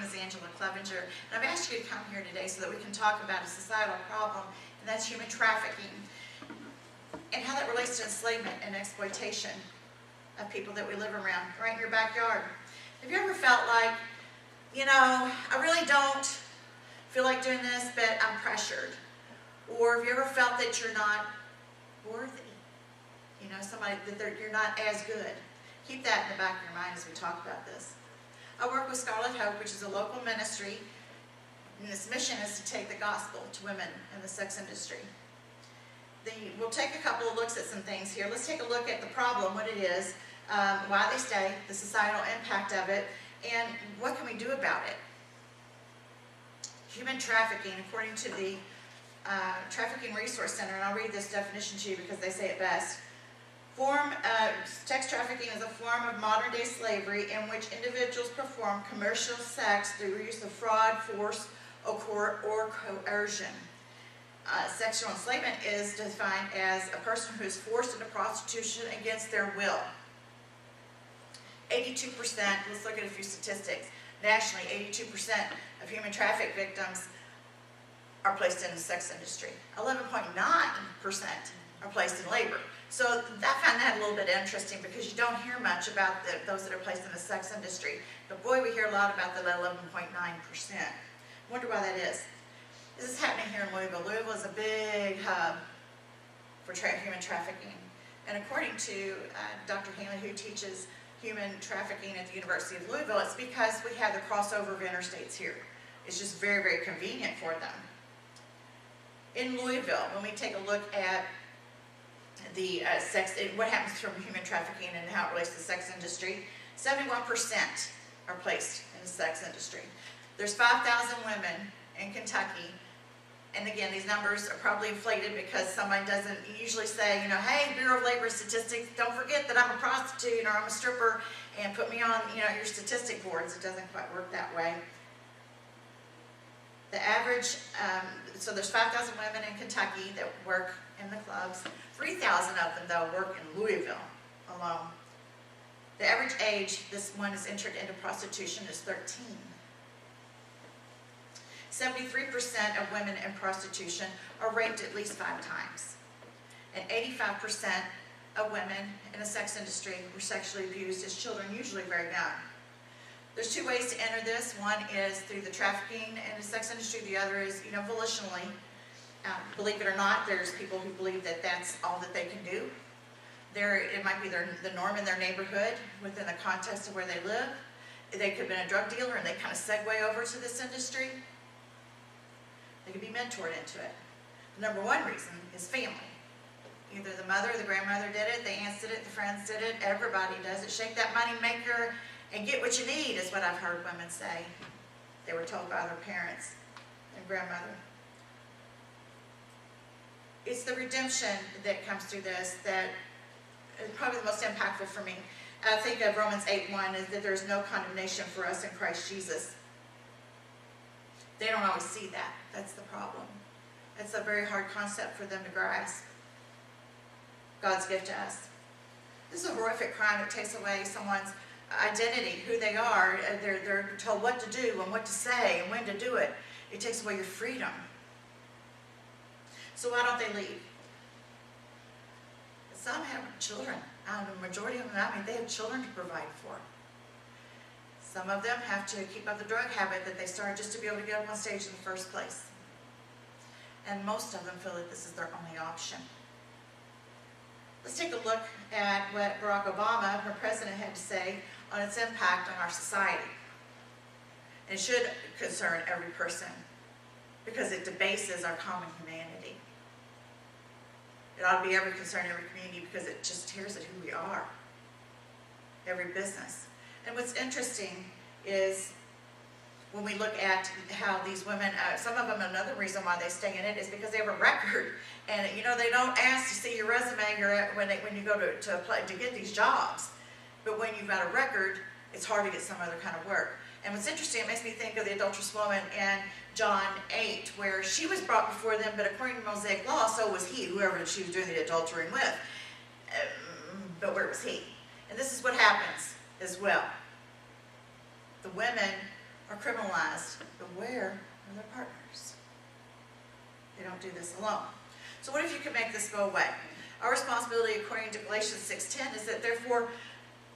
is Angela Clevenger, and I've asked you to come here today so that we can talk about a societal problem, and that's human trafficking, and how that relates to enslavement and exploitation of people that we live around, right in your backyard. Have you ever felt like, you know, I really don't feel like doing this, but I'm pressured? Or have you ever felt that you're not worthy? You know, somebody that you're not as good. Keep that in the back of your mind as we talk about this. I work with Scarlet Hope, which is a local ministry, and its mission is to take the gospel to women in the sex industry. We'll take a couple of looks at some things here. Let's take a look at the problem, what it is, why they stay, the societal impact of it, and what can we do about it. Human trafficking, according to the Trafficking Resource Center, and I'll read this definition to you because they say it best. Sex trafficking is a form of modern-day slavery in which individuals perform commercial sex through use of fraud, force, or coercion. Sexual enslavement is defined as a person who is forced into prostitution against their will. 82%, let's look at a few statistics. Nationally, 82% of human traffic victims are placed in the sex industry. 11.9% are placed in labor. So I find that a little bit interesting because you don't hear much about those that are placed in the sex industry. But boy, we hear a lot about the 11.9%. Wonder why that is. This is happening here in Louisville. Louisville is a big hub for human trafficking. And according to Dr. Haley, who teaches human trafficking at the University of Louisville, it's because we have the crossover of interstates here. It's just very, very convenient for them. In Louisville, when we take a look at the what happens from human trafficking and how it relates to the sex industry, 71% are placed in the sex industry. There's 5,000 women in Kentucky, and again, these numbers are probably inflated because somebody doesn't usually say, you know, hey, Bureau of Labor Statistics, don't forget that I'm a prostitute or I'm a stripper and put me on, you know, your statistic boards. It doesn't quite work that way. The average, so there's 5,000 women in Kentucky that work in the clubs. 3,000 of them, though, work in Louisville alone. The average age this one is entered into prostitution is 13. 73% of women in prostitution are raped at least 5 times. And 85% of women in the sex industry were sexually abused as children, usually very young. There's 2 ways to enter this. One is through the trafficking in the sex industry. The other is, you know, volitionally. Believe it or not, there's people who believe that that's all that they can do. It might be the norm in their neighborhood within the context of where they live. They could have been a drug dealer and they kind of segue over to this industry. They could be mentored into it. The number 1 reason is family. Either the mother or the grandmother did it, the aunts did it, the friends did it, everybody does it. Shake that money maker and get what you need is what I've heard women say. They were told by their parents and grandmother. It's the redemption that comes through this that is probably the most impactful for me. I think of Romans 8:1 is that there's no condemnation for us in Christ Jesus. They don't always see that. That's the problem. It's a very hard concept for them to grasp. God's gift to us. This is a horrific crime that takes away someone's identity, who they are. They're told what to do and what to say and when to do it. It takes away your freedom. So why don't they leave? Some have children. The majority of them, I mean, they have children to provide for. Some of them have to keep up the drug habit that they started just to be able to get up on stage in the first place. And most of them feel that this is their only option. Let's take a look at what Barack Obama, our president, had to say on its impact on our society. And it should concern every person because it debases our common humanity. It ought to be every concern, every community, because it just tears at who we are. Every business. And what's interesting is when we look at how these women, some of them, another reason why they stay in it is because they have a record. And, you know, they don't ask to see your resume when you go to apply to get these jobs. But when you've got a record, it's hard to get some other kind of work. And what's interesting, it makes me think of the adulterous woman in John 8, where she was brought before them, but according to Mosaic law, so was he, whoever she was doing the adultering with. But where was he? And this is what happens as well. The women or criminalized. Beware of their partners. They don't do this alone. So what if you could make this go away? Our responsibility, according to Galatians 6:10, is that therefore,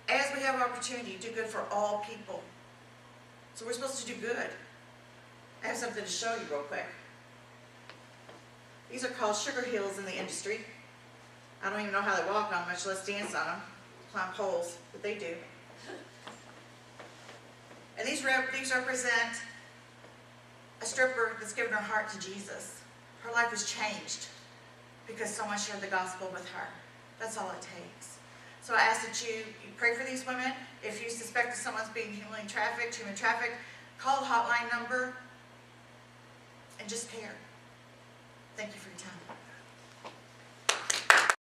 as we have opportunity, do good for all people. So we're supposed to do good. I have something to show you real quick. These are called sugar heels in the industry. I don't even know how they walk on, much less dance on them, climb poles, but they do. And these represent a stripper that's given her heart to Jesus. Her life was changed because someone shared the gospel with her. That's all it takes. So I ask that you pray for these women. If you suspect that someone's being human trafficked, call the hotline number and just care. Thank you for your time.